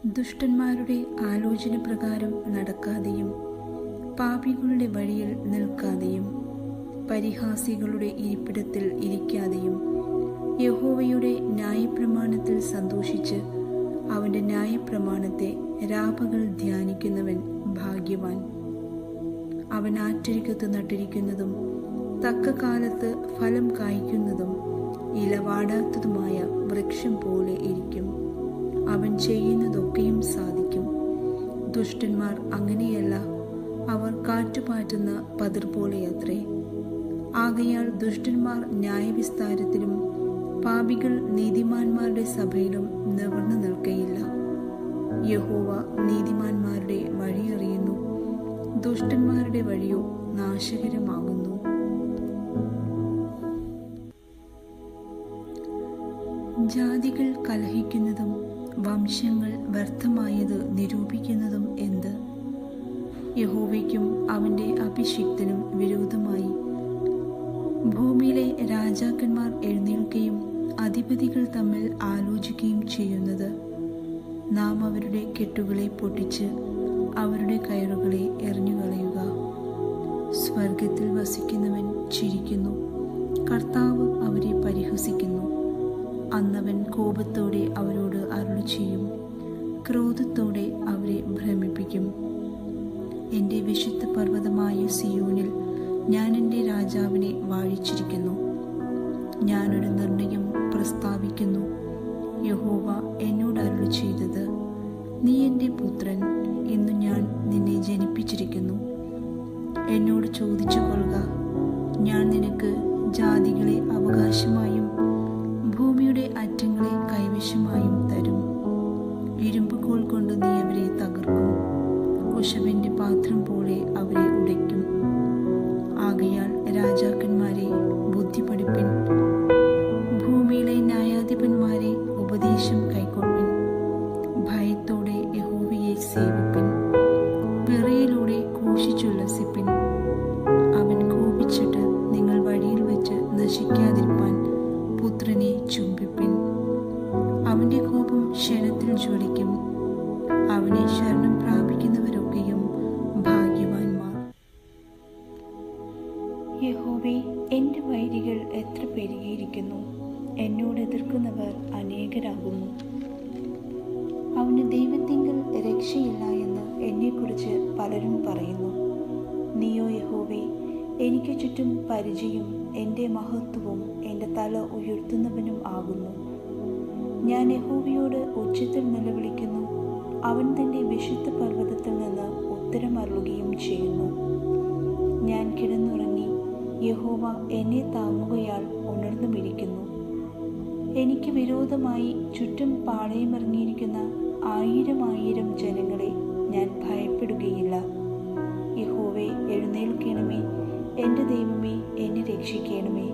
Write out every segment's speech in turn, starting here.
ദുഷ്ടന്മാരുടെ ആലോചന പ്രകാരം നടക്കാതെയും പാപികളുടെ വഴിയിൽ നിൽക്കാതെയും പരിഹാസികളുടെ ഇരിപ്പിടത്തിൽ ഇരിക്കാതെയും യഹോവയുടെ ന്യായപ്രമാണത്തിൽ സന്തോഷിച്ച് അവൻ്റെ ന്യായപ്രമാണത്തെ രാപകൽ ധ്യാനിക്കുന്നവൻ ഭാഗ്യവാൻ. അവൻ ആറ്റരികത്ത് നട്ടിരിക്കുന്നതും തക്ക കാലത്ത് ഫലം കായ്ക്കുന്നതും ഇലവാടാത്തതുമായ വൃക്ഷം പോലെ ഇരിക്കും. അവൻ ചെയ്യുന്നതൊക്കെയും സാധിക്കും. ദുഷ്ടന്മാർ അങ്ങനെയല്ല, അവർ കാറ്റുപാറ്റുന്ന പതിർ പോലെയത്രേ. ആകയാൽ ദുഷ്ടന്മാർ ന്യായവിസ്താരത്തിലും പാപികൾ നീതിമാന്മാരുടെ സഭയിലും നിവർന്നു നിൽക്കയില്ല. യഹോവ നീതിമാന്മാരുടെ വഴി അറിയുന്നു, ദുഷ്ടന്മാരുടെ വഴിയോ നാശകരമാകുന്നു. ജാതികൾ കലഹിക്കുന്നതും വംശങ്ങൾ വ്യർത്ഥമായത് നിരൂപിക്കുന്നതും എന്ത്? യഹോവയ്ക്കും അവൻ്റെ അഭിഷിക്തനും വിരോധമായി ഭൂമിയിലെ രാജാക്കന്മാർ എഴുന്നേൽക്കുകയും അധിപതികൾ തമ്മിൽ ആലോചിക്കുകയും ചെയ്യുന്നത്. നാം അവരുടെ കെട്ടുകളെ പൊട്ടിച്ച് അവരുടെ കയറുകളെ എറിഞ്ഞുകളയുക. സ്വർഗത്തിൽ വസിക്കുന്നവൻ ചിരിക്കുന്നു, കർത്താവ് അവരെ പരിഹസിക്കുന്നു. അന്നവൻ കോപത്തോടെ അവരോട് അരുളി ചെയ്യും, ക്രോധത്തോടെ അവരെ ഭ്രമിപ്പിക്കും. എൻ്റെ വിശുദ്ധ പർവ്വതമായ സിയോനിൽ ഞാൻ എൻ്റെ രാജാവിനെ വാഴിച്ചിരിക്കുന്നു. ഞാനൊരു നിർണയം പ്രസ്താവിക്കുന്നു. യഹോവ എന്നോട് അരുളി ചെയ്തത്, നീ എൻ്റെ പുത്രൻ, ഇന്നു ഞാൻ നിന്നെ ജനിപ്പിച്ചിരിക്കുന്നു. എന്നോട് ചോദിച്ചു കൊള്ളുക, ഞാൻ നിനക്ക് ജാതികളെ അവകാശമായും ഭൂമിയുടെ അറ്റങ്ങളെ കൈവശമായും തരും. ഇരുമ്പുകോൽ കൊണ്ട് നീ അവരെ തകർക്കും, കുശവന്റെ പാത്രം പോലെ അവരെ ഉടയ്ക്കും. ആകയാൽ രാജാക്കന്മാരെ ബുദ്ധി പഠിപ്പിൻ, ഭൂമിയിലെ ന്യായാധിപന്മാരെ ഉപദേശം കൈക്കൊള്ളുവിൻ. ഭയത്തോടെ യഹോവയെ സേവിപ്പിൻ, വിറയിലൂടെ ഘോഷിച്ചുല്ലസിപ്പിൻ. അവൻ കോപിച്ചിട്ട് നിങ്ങൾ വഴിയിൽ വെച്ച് നശിക്കാതിരിപ്പാൻ പുത്രനെ ചുംബിപ്പിൻ. അവൻ്റെ കോപം ക്ഷണത്തിൽ ജ്വലിക്കും. അവനെ ശരണം പ്രാപിക്കുന്നവരൊക്കെയും ഭാഗ്യവാന്മാർ. യഹോവേ, എൻ്റെ വൈരികൾ എത്ര പെരുകിയിരിക്കുന്നു, എന്നോട് എതിർക്കുന്നവർ അനേകരാകുന്നു. അവന് ദൈവത്തിങ്കൽ രക്ഷയില്ല എന്ന് എന്നെക്കുറിച്ച് പലരും പറയുന്നു. നീയോ യഹോവേ, എനിക്ക് ചുറ്റും പരിചയം, എൻ്റെ മഹത്വവും എൻ്റെ തല ഉയർത്തുന്നവനും ആകുന്നു. ഞാൻ യഹോവയോട് ഉച്ചത്തിൽ നിലവിളിക്കുന്നു. അവൻ തൻ്റെ വിശുദ്ധ പർവ്വതത്തിൽ നിന്ന് ഉത്തരമരുളുകയും ചെയ്യുന്നു. ഞാൻ കിടന്നുറങ്ങി, യഹോവ എന്നെ താങ്ങുകയാൽ ഉണർന്നുമിരിക്കുന്നു. എനിക്ക് വിരോധമായി ചുറ്റും പാളയമിറങ്ങിയിരിക്കുന്ന 1000 ജനങ്ങളെ ഞാൻ ഭയപ്പെടുകയില്ല. യഹോവേ, എഴുന്നേൽക്കണമേ, എൻ്റെ ദൈവമേ, എന്നെ രക്ഷിക്കണമേ.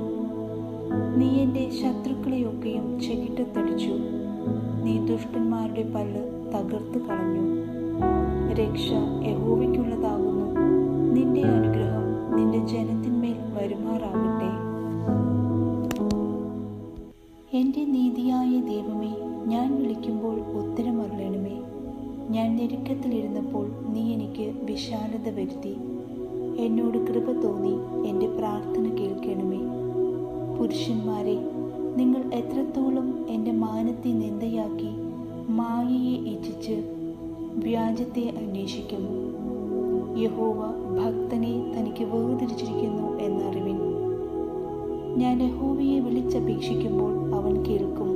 നീ എൻ്റെ ശത്രുക്കളെയൊക്കെയും ചെകിട്ടത്തടിച്ചു. നീ ദുഷ്ടന്മാരുടെ പല്ല് തകർത്ത് കളഞ്ഞു. രക്ഷ യഹോവയ്ക്കുള്ളതാകുന്നു. നിന്റെ അനുഗ്രഹം നിന്റെ ജനത്തിന്മേൽ വരുമാറാകട്ടെ. എൻ്റെ നീതിയായ ദൈവമേ, ഞാൻ വിളിക്കുമ്പോൾ ഉത്തരമരുളണമേ. ഞാൻ ഞെരുക്കത്തിലിരുന്നപ്പോൾ നീ എനിക്ക് വിശാലത വരുത്തി. എന്നോട് കൃപ തോന്നി എൻ്റെ പ്രാർത്ഥന കേൾക്കണമേ. പുരുഷന്മാരെ, നിങ്ങൾ എത്രത്തോളം എൻ്റെ മാനത്തെ നിന്ദയാക്കി മായയെ ഇച്ഛിച്ച് വ്യാജത്തെ അന്വേഷിക്കും. യഹോവ ഭക്തനെ തനിക്ക് വേർതിരിച്ചിരിക്കുന്നു എന്നറിവിൻ. ഞാൻ യഹോവയെ വിളിച്ചപേക്ഷിക്കുമ്പോൾ അവൻ കേൾക്കും.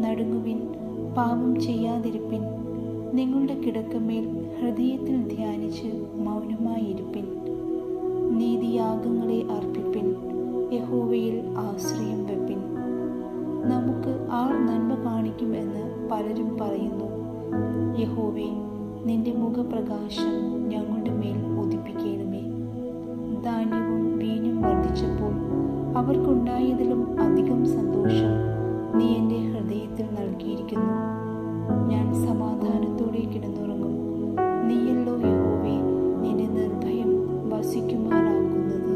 നടുങ്ങുവിൻ, പാപം ചെയ്യാതിരിപ്പിൻ. നിങ്ങളുടെ കിടക്കമേൽ ഹൃദയത്തിൽ ധ്യാനിച്ച് മൗനമായിരിപ്പിൻ. നീതിയാഗങ്ങളെ അർപ്പിപ്പിൻ, യഹോവയിൽ ആശ്രയം വെപ്പിൻ. നമുക്ക് ആർ നന്മ കാണിക്കും എന്ന് പലരും പറയുന്നു. യഹോവേ, നിന്റെ മുഖപ്രകാശം ഞങ്ങളുടെ മേൽ ഉദിപ്പിക്കണമേ. ധാന്യവും വീഞ്ഞും വർദ്ധിച്ചപ്പോൾ അവർക്കുണ്ടായതിലും അധികം സന്തോഷം നീ എൻ്റെ ഹൃദയത്തിൽ നൽകിയിരിക്കുന്നു. ഞാൻ സമാധാനത്തോടെ കിടന്നുറങ്ങും. നീയല്ലോ യഹോവേ എന്നെ നിർഭയം വസിക്കുമാറാക്കുന്നത്.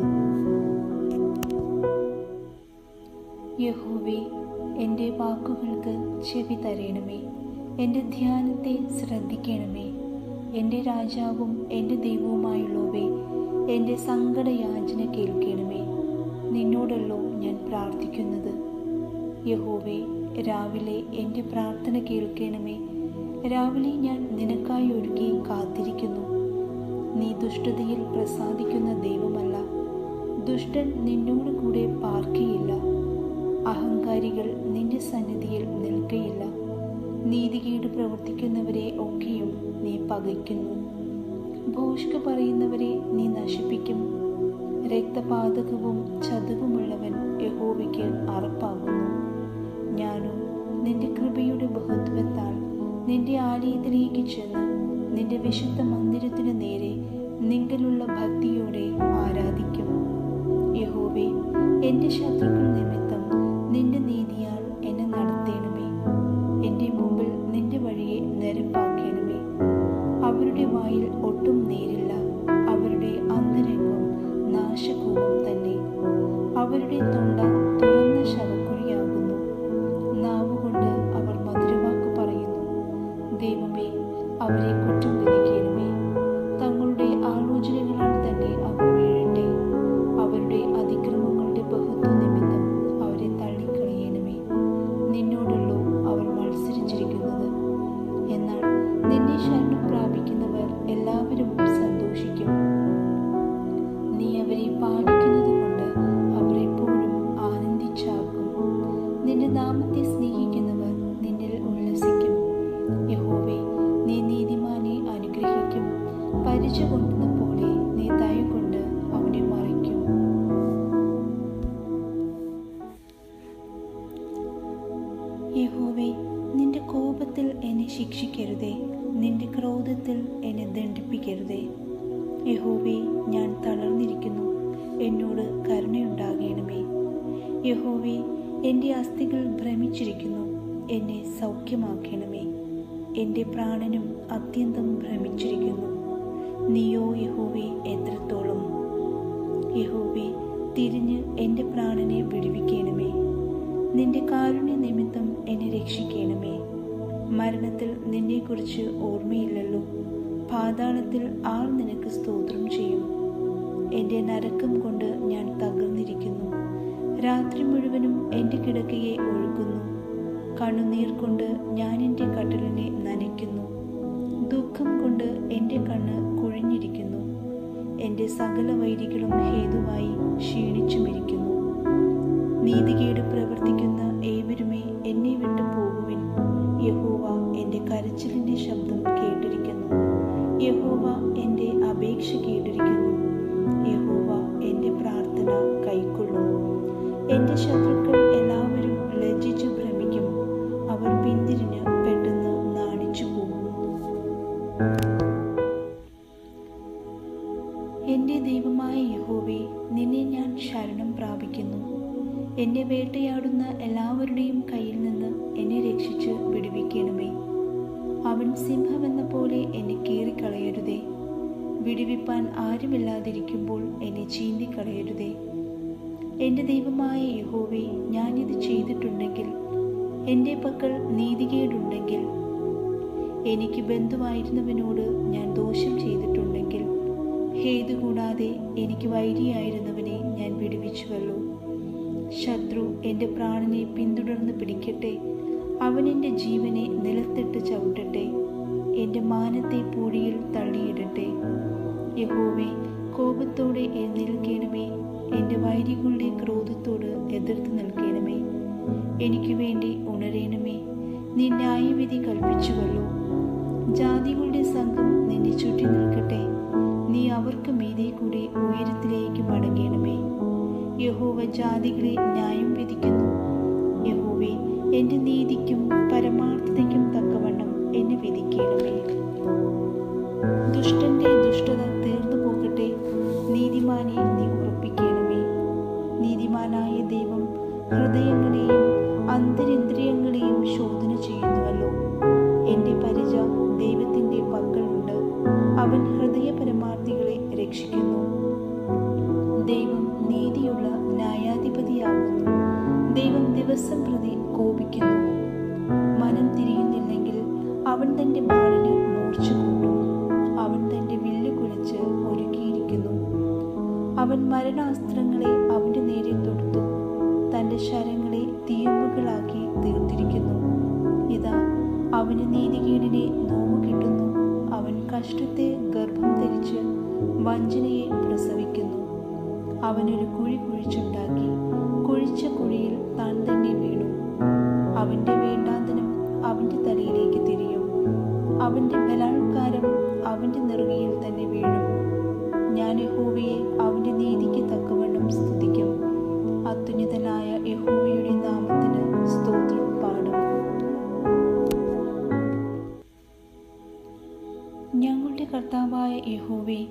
യഹോവേ, എൻ്റെ വാക്കുകൾക്ക് ചെവി തരണമേ. എൻ്റെ ധ്യാനത്തെ ശ്രദ്ധിക്കണമേ. എൻ്റെ രാജാവും എൻ്റെ ദൈവവുമായുള്ളവേ, എൻ്റെ സങ്കടയാചന കേൾക്കണമേ. നിന്നോടല്ലോ ഞാൻ പ്രാർത്ഥിക്കുന്നത്. യഹോവേ, രാവിലെ എൻ്റെ പ്രാർത്ഥന കേൾക്കണമേ. രാവിലെ ഞാൻ നിനക്കായി ഒരുക്കി കാത്തിരിക്കുന്നു. നീ ദുഷ്ടതയിൽ പ്രസാദിക്കുന്ന ദൈവമല്ല. ദുഷ്ടൻ നിന്നോട് കൂടെ പാർക്കുകയില്ല. അഹങ്കാരികൾ നിന്റെ സന്നിധിയിൽ നിൽക്കയില്ല. നീതികേട് പ്രവർത്തിക്കുന്നവരെ ഒക്കെയും നീ പകയ്ക്കുന്നു. ഭോഷ്ക് പറയുന്നവരെ നീ നശിപ്പിക്കും. രക്തപാതകവും ചതുവുമുള്ളവൻ യഹോവയ്ക്ക് അറപ്പാകുന്നു. ഞാനോ നിന്റെ കൃപയുടെ ബഹുത്വത്താൽ നിന്റെ ആലയത്തിലേക്ക് ചെന്ന് നിന്റെ വിശുദ്ധ മന്ദിരത്തിനു നേരെ നിങ്കലുള്ള ഭക്തിയോടെ ആരാധിക്കും. യഹോവേ, എൻ്റെ ശത്രുക്കൾ നിമിത്തം നിന്റെ നീതിയാൽ എന്നെ നടത്തേണമേ. എൻ്റെ മുമ്പിൽ നിന്റെ വഴിയെ നിരപ്പാക്കണമേ. അവരുടെ വായിൽ ഒട്ടും നേരില്ല. അവരുടെ അന്തരംഗം നാശകൂപം തന്നെ. അവരുടെ തൊണ്ട തുറന്ന ശവക്കുഴിയാകുന്നു. നാവുകൊണ്ട് അവർ മധുരവാക്ക് പറയുന്നു. ദൈവമേ, അവരെ കുറ്റം വിധിക്കണമേ. തങ്ങളുടെ ആലോചനകളാൽ തന്നെ അവർ വീഴട്ടെ. അവരുടെ അതിക്രമങ്ങളുടെ ബഹുത്വ നിമിത്തം അവരെ തള്ളിക്കളയണമേ. നിന്നോടുള്ളൂ അവർ മത്സരിച്ചിരിക്കുന്നത്. എന്നാൽ നിന്നെ ശരണം പ്രാപിക്കുന്നവർ എല്ലാവരും സന്തോഷിക്കും. നീ അവരെ പാലിക്കുന്നത് കൊണ്ട് അവർ എപ്പോഴും ആനന്ദിച്ചാർക്കും. നിന്റെ നാമത്തെ സ്നേഹിക്കുന്നവർ നിന്നിൽ ഉല്ലസിക്കും. യഹോവേ, നീ നീതിമാനെ അനുഗ്രഹിക്കും. പരിച കൊണ്ടുന്ന പോലെ നീ ദയ കൊണ്ട് അവനെ മറയ്ക്കും. യഹോവേ, നിന്റെ കോപത്തിൽ എന്നെ ശിക്ഷിക്കരുതേ. നിന്റെ ക്രോധത്തിൽ എന്നെ ദണ്ഡിപ്പിക്കരുതേ. യഹോവേ, ഞാൻ തളർന്നിരിക്കുന്നു. എന്നോട് കരുണയുണ്ടാകണമേ. യഹോവേ, എൻ്റെ അസ്ഥികൾ ഭ്രമിച്ചിരിക്കുന്നു. എന്നെ സൗഖ്യമാക്കണമേ. എൻ്റെ പ്രാണനും അത്യന്തം ഭ്രമിച്ചിരിക്കുന്നു. നീയോ യഹോവേ എത്രത്തോളം? യഹോവേ, തിരിഞ്ഞ് എൻ്റെ പ്രാണനെ വിടുവിക്കണമേ. നിന്റെ കാരുണ്യ നിമിത്തം എന്നെ രക്ഷിക്കണമേ. മരണത്തിൽ നിന്നെക്കുറിച്ച് ഓർമ്മയില്ലല്ലോ. പാതാളത്തിൽ ആൾ നിനക്ക് സ്തോത്രം ചെയ്യും. എൻ്റെ നരക്കം കൊണ്ട് ഞാൻ തകർന്നിരിക്കുന്നു. രാത്രി മുഴുവനും എൻ്റെ കിടക്കയെ ഒഴുകുന്നു. കണ്ണുനീർ കൊണ്ട് ഞാൻ എൻ്റെ കട്ടിലിനെ നനയ്ക്കുന്നു. ദുഃഖം കൊണ്ട് എൻ്റെ കണ്ണ് കുഴിഞ്ഞിരിക്കുന്നു. എൻ്റെ സകല വൈരികളും ഹേതുവായി ക്ഷീണിച്ചുമിരിക്കുന്നു. നീതികേട് പ്രവർത്തിക്കുന്ന ഏവരുമേ എന്നെ വിട്ടു പോകുവിൻ. യഹോവ എൻ്റെ കരച്ചിലിൻ്റെ ശബ്ദം കേട്ടിരിക്കുന്നു. യഹോവ എൻ്റെ അപേക്ഷ കേട്ടിരിക്കുന്നു. യഹോവ എൻ്റെ പ്രാർത്ഥന കൈക്കൊള്ളും. എൻ്റെ ശത്രുക്കൾ എല്ലാവരും ലജ്ജിച്ചു ഭ്രമിക്കും. അവർ പിന്തിരിഞ്ഞ് പെട്ടെന്ന് നാണിച്ചു പോകും. എൻ്റെ ദൈവമായ യഹോവേ, നിന്നെ ഞാൻ ശരണം പ്രാപിക്കുന്നു. എന്നെ വേട്ടയാടുന്ന എല്ലാവരുടെയും കയ്യിൽ നിന്ന് എന്നെ രക്ഷിച്ച് വിടുവിക്കണമേ. അവൻ സിംഹമെന്ന പോലെ എന്നെ കീറിക്കളയരുതേ. വിടുവിപ്പാൻ ആരുമില്ലാതിരിക്കുമ്പോൾ എന്നെ ചീന്തിക്കളയരുതേ. എൻ്റെ ദൈവമായ യഹോവേ, ഞാനിത് ചെയ്തിട്ടുണ്ടെങ്കിൽ, എൻ്റെ പക്കൽ നീതികേടുണ്ടെങ്കിൽ, എനിക്ക് ബന്ധുവായിരുന്നവനോട് ഞാൻ ദോഷം ചെയ്തിട്ടുണ്ടെങ്കിൽ, ഹേതു കൂടാതെ എനിക്ക് വൈരിയായിരുന്നവനെ ഞാൻ വിടുവിച്ചുവല്ലോ. ശത്രു എൻ്റെ പ്രാണനെ പിന്തുടർന്ന് പിടിക്കട്ടെ. അവൻ എൻ്റെ ജീവനെ നിലത്തിട്ട് ചവിട്ടട്ടെ. എൻ്റെ മാനത്തെ പൂഴിയിൽ തള്ളിയിടട്ടെ. യഹോവേ, കോപത്തോടെ എഴുന്നേൽക്കണമേ. എൻ്റെ വൈരികളുടെ ക്രോധത്തോട് എതിർത്ത് നിൽക്കണമേ. എനിക്ക് വേണ്ടി ഉണരണമേ. നീ ന്യായവിധി കൽപ്പിച്ചുവല്ലോ. ജാതികളുടെ സംഘം നിന്നെ ചുറ്റി നിൽക്കട്ടെ. നീ അവർക്ക് മീതെ കൂടി ഉയരത്തിലേക്ക് മടങ്ങണമേ. യഹോവ ജാതികളെ ന്യായം വിധിക്കുന്നു. യഹോവേ, എൻ്റെ നീതിക്കും പരമാർത്ഥതയ്ക്കും തക്കവണ്ണം എന്നെ വിധിക്കണമേ. ദുഷ്ടന്റെ ദുഷ്ടത തീർന്നു പോകട്ടെ. നീതിമാനെ നീ ഉറപ്പിക്കണമേ. നീതിമാനായ ദൈവം ഹൃദയങ്ങളെയും അന്തരിന്ദ്രിയങ്ങളെയും ശോധന ചെയ്യുന്നുവല്ലോ. എൻ്റെ പരിച ദൈവത്തിൻ്റെ പക്കലുണ്ട്. അവൻ ഹൃദയ പരമാർത്ഥികളെ രക്ഷിക്കുന്നു. ദൈവം നീതിയുള്ള ന്യായാധിപതിയാകുന്നു. ദൈവം ദിവസം പ്രതി കോപിക്കുന്നു. മനം തിരിയുന്നില്ലെങ്കിൽ തൻ്റെ വാളിന് മൂർച്ച കൂട്ടും. അവൻ തൻ്റെ വില്ല് കുലച്ച് ഒരുക്കിയിരിക്കുന്നു. അവൻ മരണാസ്ത്രങ്ങളെ അവൻ്റെ നേരെ തൊടുത്തു. തൻ്റെ ശരങ്ങളെ തീയമ്പുകളാക്കി തീർത്തിരിക്കുന്നു. ഇതാ, അവന് നീതികേടിനെ നോവ് കിട്ടുന്നു. അവൻ കഷ്ടത്തെ ഗർഭം ധരിച്ച് വഞ്ചനയെ പ്രസവിക്കുന്നു. അവനൊരു കുഴി കുഴിച്ചുണ്ടാക്കി കുഴിച്ച കുഴിയിൽ താൻ തന്നെ വീണു. അവൻ്റെ വേണ്ടാതനം അവൻ്റെ തലയിലേക്ക് തിരിയും. അവൻ്റെ ബലാത്കാരം അവൻ്റെ നെറുകയിൽ തന്നെ വീഴും. ഞാൻ യഹോവയെ അവൻ്റെ നീതിക്ക് തക്കവണ്ണം സ്തുതിക്കും. അത്യുന്നതനായ യഹോവയുടെ നാമത്തിന് സ്തോത്രം പാടും. ഞങ്ങളുടെ കർത്താവായ യഹോവേ,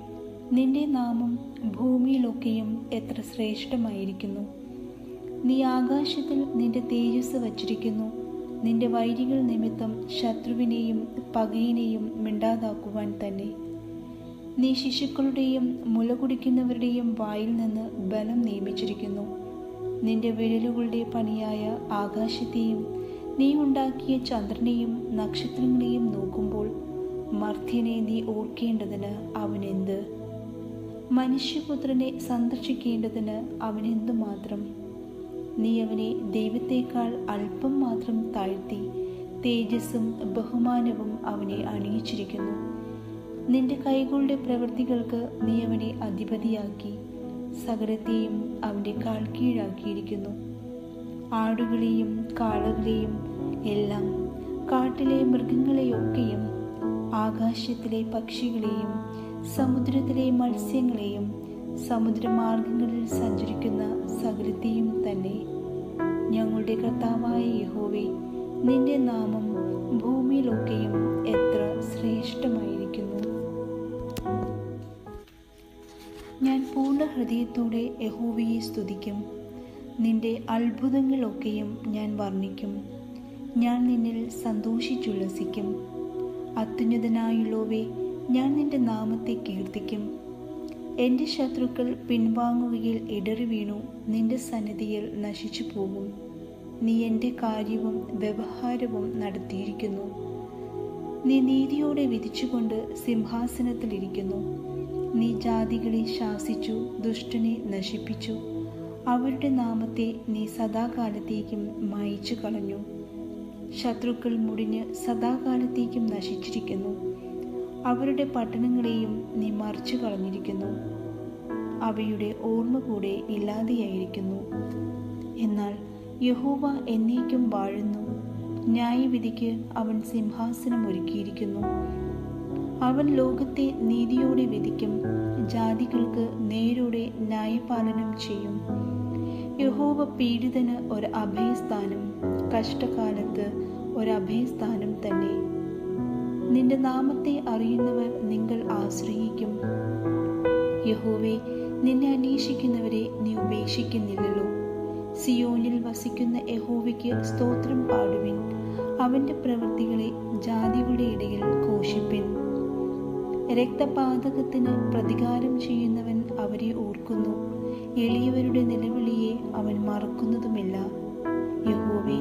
നിന്റെ നാമം ഭൂമിയിലൊക്കെയും എത്ര ശ്രേഷ്ഠമായിരിക്കുന്നു. നീ ആകാശത്തിൽ നിന്റെ തേജസ് വച്ചിരിക്കുന്നു. നിന്റെ വൈരികൾ നിമിത്തം ശത്രുവിനെയും പകയിനെയും മിണ്ടാതാക്കുവാൻ തന്നെ. നീ ശിശുക്കളുടെയും മുല കുടിക്കുന്നവരുടെയും വായിൽ നിന്ന് ബലം നിയമിച്ചിരിക്കുന്നു. നിന്റെ വിരലുകളുടെ പണിയായ ആകാശത്തെയും നീ ഉണ്ടാക്കിയ ചന്ദ്രനെയും നക്ഷത്രങ്ങളെയും നോക്കുമ്പോൾ മർത്യനെ നീ ഓർക്കേണ്ടതിന് അവനെന്ത്? മനുഷ്യപുത്രനെ സന്ദർശിക്കേണ്ടതിന് അവനെന്തുമാത്രം? നീ അവനെ ദൈവത്തേക്കാൾ അല്പം മാത്രം താഴ്ത്തി തേജസ്സും ബഹുമാനവും അവനെ അണിയിച്ചിരിക്കുന്നു. നിന്റെ കൈകളുടെ പ്രവൃത്തികൾക്ക് നീ അവനെ അധിപതിയാക്കി സകലത്തെയും അവൻ്റെ കാൽ കീഴാക്കിയിരിക്കുന്നു. ആടുകളെയും കാളകളെയും എല്ലാം, കാട്ടിലെ മൃഗങ്ങളെയൊക്കെയും, ആകാശത്തിലെ പക്ഷികളെയും സമുദ്രത്തിലെ മത്സ്യങ്ങളെയും സമുദ്രമാർഗങ്ങളിൽ സഞ്ചരിക്കുന്ന സകലത്തെയും തന്നെ. ഞങ്ങളുടെ കർത്താവായ യഹോവേ, നിന്റെ നാമം ഭൂമിയിലൊക്കെയും എത്ര ശ്രേഷ്ഠമായിരിക്കുന്നു. ഞാൻ പൂർണ്ണ ഹൃദയത്തോടെ യഹോവയെ സ്തുതിക്കും. നിന്റെ അത്ഭുതങ്ങളൊക്കെയും ഞാൻ വർണ്ണിക്കും. ഞാൻ നിന്നിൽ സന്തോഷിച്ചുല്ലസിക്കും. അത്യുന്നതനായുള്ളോവേ, ഞാൻ നിന്റെ നാമത്തെ കീർത്തിക്കും. എൻ്റെ ശത്രുക്കൾ പിൻവാങ്ങുകയിൽ ഇടറി വീണു നിന്റെ സന്നിധിയിൽ നശിച്ചു പോകും. നീ എൻ്റെ കാര്യവും വ്യവഹാരവും നടത്തിയിരിക്കുന്നു. നീ നീതിയോടെ വിധിച്ചുകൊണ്ട് സിംഹാസനത്തിലിരിക്കുന്നു. നീ ജാതികളെ ശാസിച്ചു ദുഷ്ടനെ നശിപ്പിച്ചു. അവരുടെ നാമത്തെ നീ സദാകാലത്തേക്കും മായിച്ചു കളഞ്ഞു. ശത്രുക്കൾ മുടിഞ്ഞ് സദാകാലത്തേക്കും നശിച്ചിരിക്കുന്നു. അവരുടെ പട്ടണങ്ങളെയും നീ മറിച്ചു കളഞ്ഞിരിക്കുന്നു. അവയുടെ ഓർമ്മ കൂടെ ഇല്ലാതെയായിരിക്കുന്നു. എന്നാൽ യഹോവ എന്നേക്കും വാഴുന്നു. ന്യായവിധിക്ക് അവൻ സിംഹാസനം ഒരുക്കിയിരിക്കുന്നു. അവൻ ലോകത്തെ നീതിയോടെ വിധിക്കും. ജാതികൾക്ക് നേരോടെ ന്യായപാലനം ചെയ്യും. യഹോവ പീഡിതന് ഒരു അഭയസ്ഥാനം, കഷ്ടകാലത്ത് ഒരു അഭയസ്ഥാനം തന്നെ. നിന്റെ നാമത്തെ അറിയുന്നവർ നിങ്ങൾ ആശ്രയിക്കും. യഹോവേ, നിന്നെ അന്വേഷിക്കുന്നവരെ നീ ഉപേക്ഷിക്കുന്നില്ലല്ലോ. സിയോനിൽ വസിക്കുന്ന യഹോവയ്ക്ക് സ്തോത്രം പാടുവിൻ. അവൻ്റെ പ്രവൃത്തികളെ ജാതികളുടെ ഇടയിൽ ഘോഷിപ്പിൻ. രക്തപാതകത്തിന് പ്രതികാരം ചെയ്യുന്നവൻ അവരെ ഓർക്കുന്നു. എളിയവരുടെ നിലവിളിയെ അവൻ മറക്കുന്നതുമില്ല. യഹോവേ,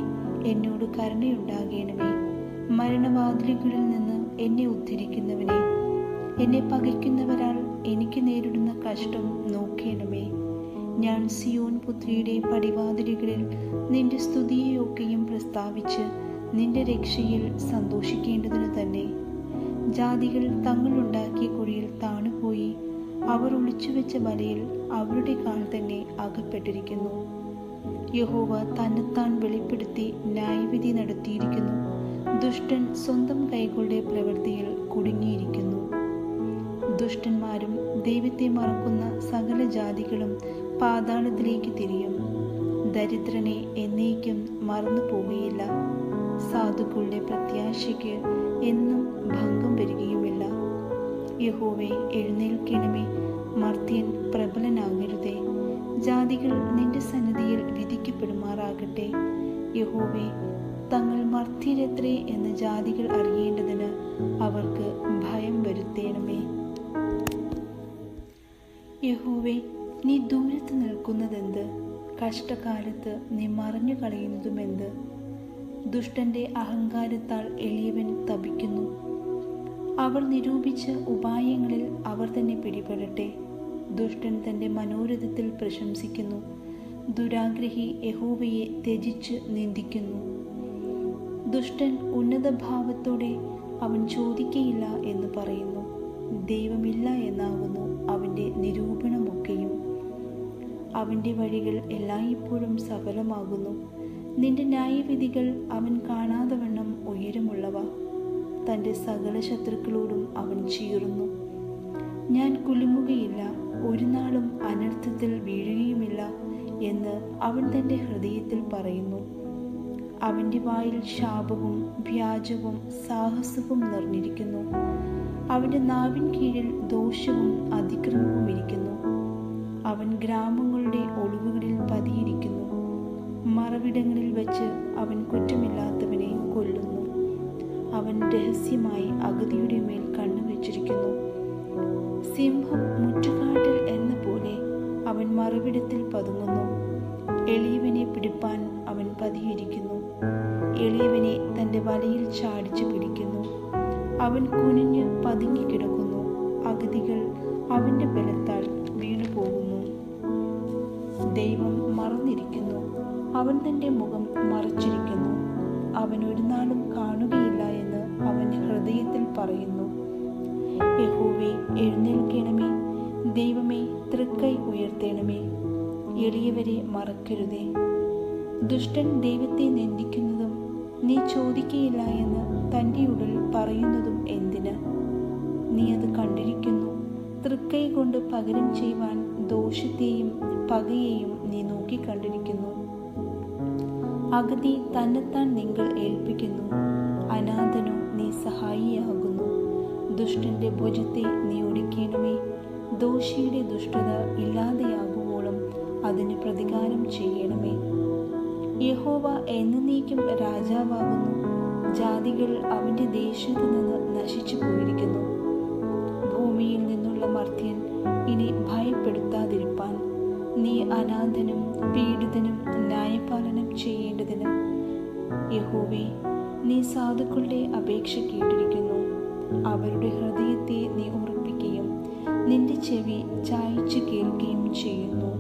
എന്നോട് കരുണയുണ്ടാകണമേ. മരണവാതിലുകളിൽ നിന്ന് എന്നെ ഉദ്ധരിക്കുന്നവനെ, എന്നെ പകയ്ക്കുന്നവരാൽ എനിക്ക് നേരിടുന്ന കഷ്ടം നോക്കേണമേ. ഞാൻ സിയോൻ പുത്രിയുടെ പടിവാതിലുകളിൽ നിന്റെ സ്തുതിയെയൊക്കെയും പ്രസ്താവിച്ച് നിന്റെ രക്ഷയിൽ സന്തോഷിക്കേണ്ടതിന് തന്നെ. ജാതികൾ തങ്ങളുണ്ടാക്കിയ കുഴിയിൽ താണുപോയി. അവർ ഒളിച്ചുവെച്ച വലയിൽ അവരുടെ കാൽ തന്നെ അകപ്പെട്ടിരിക്കുന്നു. യഹോവ തന്നെത്താൻ വെളിപ്പെടുത്തി ന്യായവിധി നടത്തിയിരിക്കുന്നു. ദുഷ്ടൻ സ്വന്തം കൈകളുടെ പ്രവൃത്തിയിൽ കുടുങ്ങിയിരിക്കുന്നു. ദുഷ്ടന്മാരും ദൈവത്തെ മറക്കുന്ന സകല ജാതികളും പാതാളത്തിലേക്ക് തിരിയും. ദരിദ്രനെ എന്നേക്കും മറന്നു പോവുകയില്ല. സാധുക്കളുടെ പ്രത്യാശയ്ക്ക് എന്നും ഭംഗം വരികയുമില്ല. യഹോവേ, എഴുന്നേൽക്കണമേ. മർത്യൻ പ്രബലനാകരുതേ. ജാതികൾ നിന്റെ സന്നിധിയിൽ വിധിക്കപ്പെടുമാറാകട്ടെ. യഹോവേ, തങ്ങൾ മർത്യരത്രേ എന്ന് ജാതികൾ അറിയേണ്ടതിന് അവർക്ക് ഭയം വരുത്തേണമേ. യഹോവേ, നീ ദൂരത്ത് നിൽക്കുന്നതെന്ത്? കഷ്ടകാലത്ത് നീ മറഞ്ഞു കളയുന്നതുമെന്ത്? ദുഷ്ടന്റെ അഹങ്കാരത്താൽ എളിയവൻ തപിക്കുന്നു. അവർ നിരൂപിച്ച ഉപായങ്ങളിൽ അവർ തന്നെ പിടിപെടട്ടെ. ദുഷ്ടൻ തൻ്റെ മനോരഥത്തിൽ പ്രശംസിക്കുന്നു. ദുരാഗ്രഹി യഹോവയെ ത്യജിച്ച് നിന്ദിക്കുന്നു. ദുഷ്ടൻ ഉന്നതഭാവത്തോടെ അവൻ ചോദിക്കയില്ല എന്ന് പറയുന്നു. ദൈവമില്ല എന്നാകുന്നു അവൻ്റെ നിരൂപണമൊക്കെയും. അവൻ്റെ വഴികൾ എല്ലായ്പ്പോഴും സഫലമാകുന്നു. നിന്റെ ന്യായവിധികൾ അവൻ കാണാതെ വണ്ണം ഉയരമുള്ളവ. തൻ്റെ സകല ശത്രുക്കളോടും അവൻ ചീറുന്നു. ഞാൻ കുലുങ്ങുകയില്ല, ഒരു നാളും അനർത്ഥത്തിൽ വീഴുകയുമില്ല എന്ന് അവൻ തൻ്റെ ഹൃദയത്തിൽ പറയുന്നു. അവൻ്റെ വായിൽ ശാപവും വ്യാജവും സാഹസവും നിറഞ്ഞിരിക്കുന്നു. അവൻ്റെ നാവിൻ കീഴിൽ ദോഷവും അതിക്രമവും ഇരിക്കുന്നു. അവൻ ഗ്രാമങ്ങളുടെ ഒളിവുകളിൽ പതിയിരിക്കുന്നു. മറവിടങ്ങളിൽ വച്ച് അവൻ കുറ്റമില്ലാത്തവനെ കൊല്ലുന്നു. അവൻ രഹസ്യമായി അഗതിയുടെ മേൽ കണ്ണുവെച്ചിരിക്കുന്നു. സിംഹം മുറ്റുകാട്ടിൽ എന്ന പോലെ അവൻ മറവിടത്തിൽ പതുങ്ങുന്നു. എളിയവനെ പിടിപ്പാൻ അവൻ പതിയിരിക്കുന്നു. എളിയവനെ തൻ്റെ വലയിൽ ചാടിച്ചു പിടിക്കുന്നു. അവൻ കുനിഞ്ഞ് പതുങ്ങിക്കിടക്കുന്നു. അഗതികൾ അവൻ്റെ ബലത്താൽ വീണുപോകുന്നു. ദൈവം മറന്നിരിക്കുന്നു. അവൻ തൻ്റെ മുഖം മറച്ചിരിക്കുന്നു. അവൻ ഒരു നാളും കാണുകയില്ല എന്ന് അവൻ ഹൃദയത്തിൽ പറയുന്നു. യഹോവേ, എഴുന്നേൽക്കണമേ. ദൈവമേ, തൃക്കൈ ഉയർത്തേണമേ. എളിയവരെ മറക്കരുതേ. ദുഷ്ടൻ ദൈവത്തെ നിന്ദിക്കുന്നതും നീ ചോദിക്കയില്ല എന്ന് തൻ്റെ ഉള്ളിൽ പറയുന്നതും എന്തിന്? നീ അത് കണ്ടിരിക്കുന്നു. തൃക്കൈ കൊണ്ട് പകരം ചെയ്യുവാൻ ദോഷത്തെയും പകയെയും നീ നോക്കിക്കണ്ടിരിക്കുന്നു. അഗതി തന്നെത്താൻ നിങ്ങൾ ഏൽപ്പിക്കുന്നു. അനാഥനു നീ സഹായിയാകുന്നു. ദുഷ്ടന്റെ ഭുജത്തെ നീ ഒടിക്കണമേ. ദോഷിയുടെ ദുഷ്ടത ഇല്ലാതെയാകുവോളം അതിന് പ്രതികാരം ചെയ്യണമേ. യഹോവ എന്നേക്കും രാജാവാകുന്നു. ജാതികൾ അവൻ്റെ ദേശത്തു നിന്ന് നശിച്ചു പോയിരിക്കുന്നു. ഭൂമിയിൽ നിന്നുള്ള മർത്യൻ ഇനി ഭയപ്പെടുത്താതിരിപ്പാൻ നീ അനാഥനും പീഡിതനും ന്യായപാലനം ചെയ്യേണ്ടതിന് യഹോവേ, നീ സാധുക്കളുടെ അപേക്ഷ കേട്ടിരിക്കുന്നു. അവരുടെ ഹൃദയത്തെ നീ ഉറപ്പിക്കുകയും നിന്റെ ചെവി ചായ്ച്ചു കേൾക്കുകയും ചെയ്യുന്നു.